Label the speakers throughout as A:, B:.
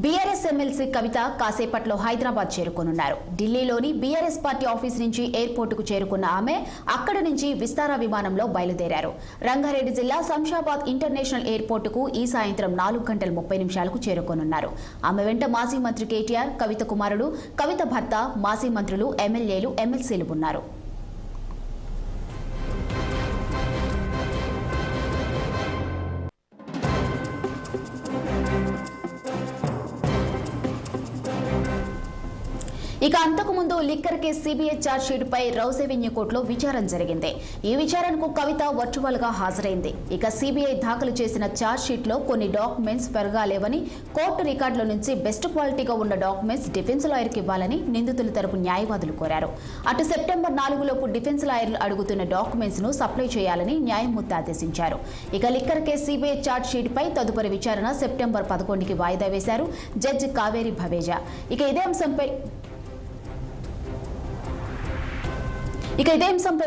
A: BRS MLC కవిత కాసేపట్లో హైదరాబాద్ చేరుకోనున్నారు. ఢిల్లీలోని BRS party office నుంచి ఎయిర్పోర్టుకు చేరుకున్న ఆమె అక్కడి నుంచి విస్తారా విమానంలో బయలుదేరారు. రంగారెడ్డి జిల్లా శంషాబాద్ ఇంటర్నేషనల్ ఎయిర్పోర్టుకు ఈ సాయంత్రం 4:30 చేరుకోనున్నారు. ఆమె వెంట మాజీ మంత్రి కేటీఆర్, కవిత కుమారుడు, కవిత భర్త, మాజీ మంత్రులు, ఎమ్మెల్యేలు, ఎమ్మెల్సీలు ఉన్నారు. ఇక అంతకుముందు లిక్కర్ కేసు సిబిఐ ఛార్జ్షీట్ పై రౌస్ ఎవెన్యూ కోర్టులో విచారణ జరిగింది. ఈ విచారణకు కవిత వర్చువల్ గా హాజరైంది. ఇక సిబిఐ దాఖలు చేసిన ఛార్జ్షీట్ లో కొన్ని డాక్యుమెంట్స్ పెరగాలేవని, కోర్టు రికార్డుల నుంచి బెస్ట్ క్వాలిటీగా ఉన్న డాక్యుమెంట్స్ డిఫెన్స్ లాయర్ కి ఇవ్వాలని నిందితుల తరపు న్యాయవాదులు కోరారు. అటు సెప్టెంబర్ 4 లోపు డిఫెన్స్ లాయర్లు అడుగుతున్న డాక్యుమెంట్స్ ను సప్లై చేయాలని న్యాయమూర్తి ఆదేశించారు. ఇక లిక్కర్ కేసు సిబిఐ ఛార్జ్షీట్ పై తదుపరి విచారణ సెప్టెంబర్ 11కి వాయిదా వేశారు జడ్జి కావేరి భవేజా. ఇక ఇదే అంశంపై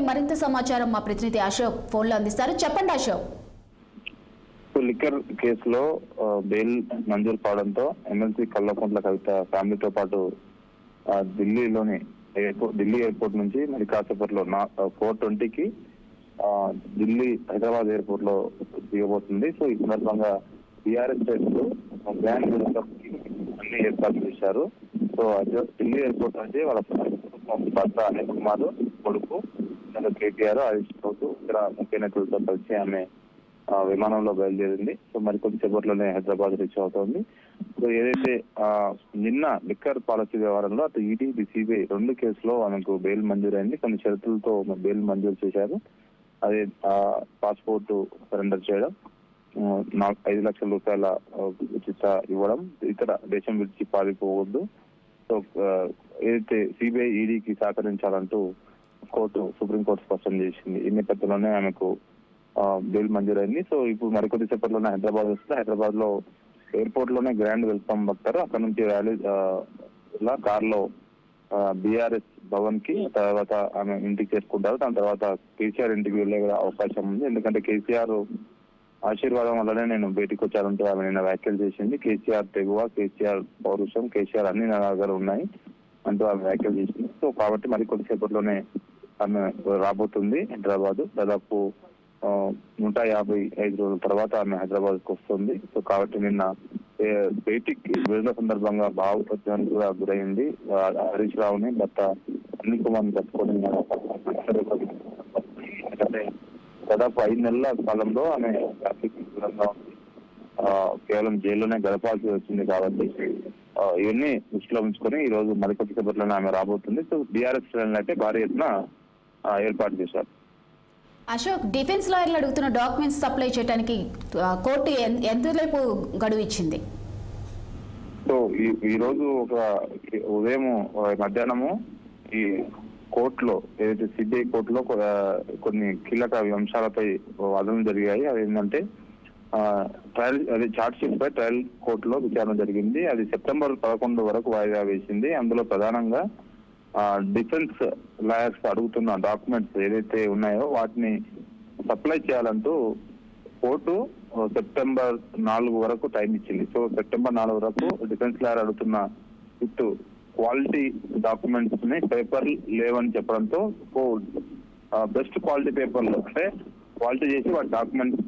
A: మరింత సమాచారం మా ప్రతినిధి అశోక్ ఫోన్లో అందిస్తారు. చెప్పండి అశోక్.
B: లిక్కర్ కేసులో బెయిల్ మంజూరు కావడంతో ఎమ్మెల్సీ కల్వకుంట్ల కవిత ఫ్యామిలీతో పాటు ఢిల్లీ ఎయిర్పోర్ట్ నుంచి మరి కాసేపట్లో 4:20కి ఢిల్లీ హైదరాబాద్ ఎయిర్పోర్ట్ లో దిగబోతుంది. సో ఈ సందర్భంగా టీఆర్ఎస్ శ్రేణులు గ్రాండ్ అన్ని ఏర్పాట్లు చేశారు. సో ఢిల్లీ ఎయిర్పోర్ట్ నుంచి వాళ్ళ భర్త అనిల్ కుమార్, కొడుకు కేటీఆర్, హరీష్ రావు, ఇతర ముఖ్య నేతలతో కలిసి ఆమె విమానంలో బయలుదేరింది. సో మరికొద్దిసేపట్లోనే హైదరాబాద్ రీచ్ అవుతోంది. సో ఏదైతే నిన్న లిక్కర్ పాలసీ వ్యవహారంలో అటు ఈడీ, సిబిఐ 2 కేసులో ఆమెకు బెయిల్ మంజూరైంది. కొన్ని షరతులతో బెయిల్ మంజూరు చేశారు. అదే పాస్పోర్ట్ సరెండర్ చేయడం, 5 లక్షల రూపాయల ఉచిత ఇవ్వడం, ఇతర దేశం విడిచి పారిపోవద్దు. సో ఏదైతే సిబిఐ, ఈడీకి సహకరించాలంటూ సుప్రీంకోర్టు స్పష్టం చేసింది. ఈ నేపథ్యంలోనే ఆమెకు బెయిల్ మంజూరైంది. సో ఇప్పుడు మరికొద్దిసేపట్లోనే హైదరాబాద్ వస్తే హైదరాబాద్ లో ఎయిర్పోర్ట్ లోనే గ్రాండ్ వెల్కమ్ పడతారు. అక్కడ నుంచి ర్యాలీ కార్లో బీఆర్ఎస్ భవన్ కి, తర్వాత ఆమె ఇంటికి చేరుకుంటారు. దాని తర్వాత కేసీఆర్ ఇంటికి వెళ్లే అవకాశం ఉంది. ఎందుకంటే కేసీఆర్ ఆశీర్వాదం వల్లనే నేను బయటికి వచ్చానంటూ ఆమె నిన్న వ్యాఖ్యలు చేసింది. కేసీఆర్ తెగువ, కేసీఆర్ పౌరుషం, కేసీఆర్ అన్ని నా దగ్గర ఉన్నాయి అంటూ ఆమె వ్యాఖ్యలు చేసింది. సో కాబట్టి మరి కొద్దిసేపట్లోనే ఆమె రాబోతుంది హైదరాబాద్. దాదాపు 155 రోజుల తర్వాత ఆమె హైదరాబాద్ కు వస్తుంది. సో కాబట్టి నిన్న బయటికి విడుదల సందర్భంగా భావోద్వేగానికి కూడా గురైంది. హరీష్ రావుని, భర్త అనిల్ కుమార్ ని పట్టుకొని ఎందుకంటే దాదాపు 5 నెలల కాలంలో ఆమె దూరంగా ఉంది. కేవలం జైల్లోనే గడపాల్సి వచ్చింది. కాబట్టి ఇవన్నీ దృష్టిలో ఉంచుకొని ఈ రోజు మరికొద్దిసేపట్లోనే ఆమె రాబోతుంది. సో బీఆర్ఎస్ శ్రేణులు అయితే భారీ ఎత్తున ఏర్పాటు చేశారు.
A: అశోక్, డిఫెన్స్ లాయర్లు అడుగుతున్న డాక్యుమెంట్స్ సప్లై చేయడానికి కోర్టు ఎంతవరకు గడువు ఇచ్చింది?
B: సో ఈ రోజు ఉదయం మధ్యాహ్నము ఈ కోర్టులో ఏదైతే సిబిఐ కోర్టులో కొన్ని కీలక అంశాలపై వాదనలు జరిగాయి. అది ఏంటంటే ఛార్జ్ షీట్ పై ట్రయల్ కోర్టులో విచారణ జరిగింది. అది సెప్టెంబర్ 11 వరకు వాయిదా వేసింది. అందులో ప్రధానంగా డిఫెన్స్ లాయర్స్ అడుగుతున్న డాక్యుమెంట్స్ ఏదైతే ఉన్నాయో వాటిని సప్లై చేయాలంటూ కోర్టు సెప్టెంబర్ 4 వరకు టైం ఇచ్చింది. సో సెప్టెంబర్ 4 వరకు డిఫెన్స్ లాయర్ అడుగుతున్న ఇటు క్వాలిటీ డాక్యుమెంట్స్ ని పేపర్ లేవని చెప్పడంతో బెస్ట్ క్వాలిటీ పేపర్లు అంటే క్వాలిటీ చేసి వాటి డాక్యుమెంట్స్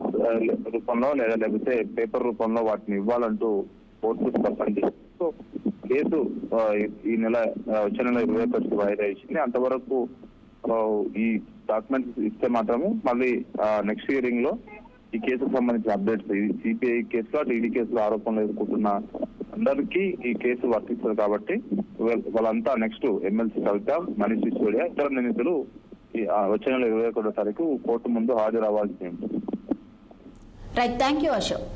B: రూపంలో లేకపోతే పేపర్ రూపంలో వాటిని ఇవ్వాలంటూ కోర్టు స్పష్టం చేసింది. సో కేసు వచ్చే నెల 21 వాయిదా ఇచ్చింది. అంతవరకు ఈ డాక్యుమెంట్స్ ఇస్తే మాత్రము మళ్ళీ నెక్స్ట్ హియరింగ్ లో ఈ కేసుకు సంబంధించిన అప్డేట్స్, సిబిఐ కేసులో ఈడీ కేసులో ఆరోపణలు ఎదుర్కొంటున్న అందరికీ ఈ కేసు వర్తిస్తుంది. కాబట్టి వాళ్ళంతా నెక్స్ట్ ఎమ్మెల్సీ కవిత, మనీష్ సిసోడియా, ఇతర నిందితులు వచ్చే నెల 21వ తారీఖు కోర్టు ముందు హాజరు అవ్వాల్సి ఉంటుంది.
A: Right, thank you Ashok.